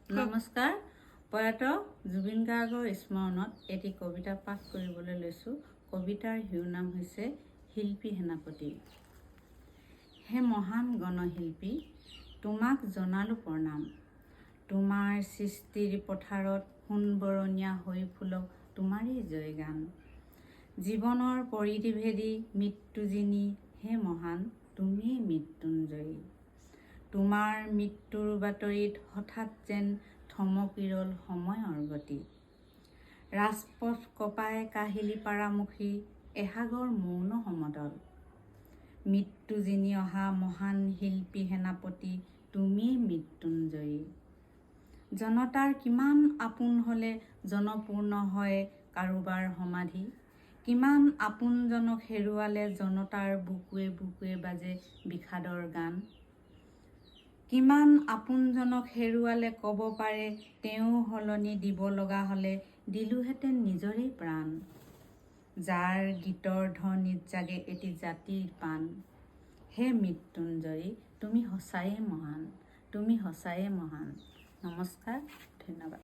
নমস্কাৰ। প্ৰয়াত জুবিন গাৰ্গৰ স্মৰণত এটি কবিতা পাঠ কৰিবলৈ লৈছোঁ। কবিতাৰ শিৰোনাম হৈছে শিল্পী সেনাপতি। হে মহান গণশিল্পী, তোমাক জনালো প্ৰণাম। তোমাৰ সৃষ্টিৰ পথাৰত সোণবৰণীয়া হৈ ফুলক তোমাৰেই জয়গান। জীৱনৰ পৰিধি ভেদি মৃত্যু যিনি, হে মহান তুমিয়েই মৃত্যুঞ্জয়ী। তোমাৰ মৃত্যুৰ বাতৰিত হঠাৎ যেন থমকি ৰ'ল সময়ৰ গতি। ৰাজপথ কপাই কাহিলি পাৰামুখী এসাগৰ মৌন সমদল। মৃত্যু যিনি অহা মহান শিল্পী সেনাপতি, তুমিয়েই মৃত্যুঞ্জয়ী। জনতাৰ কিমান আপোন হ'লে জনপূৰ্ণ হয় কাৰোবাৰ সমাধি। কিমান আপোনজনক হেৰুৱালে জনতাৰ বুকুৱে বুকুৱে বাজে বিষাদৰ গান। কিমান আপোনজনক হেৰুৱালে ক'ব পাৰে তেওঁ সলনি দিব লগা হ'লে দিলোহেঁতেন নিজৰেই প্ৰাণ। যাৰ গীতৰ ধ্বনিত জাগে এটি জাতিৰ প্ৰাণ। হে মৃত্যুঞ্জয়ী, তুমি সঁচায়ে মহান, তুমি সঁচায়ে মহান। নমস্কাৰ, ধন্যবাদ।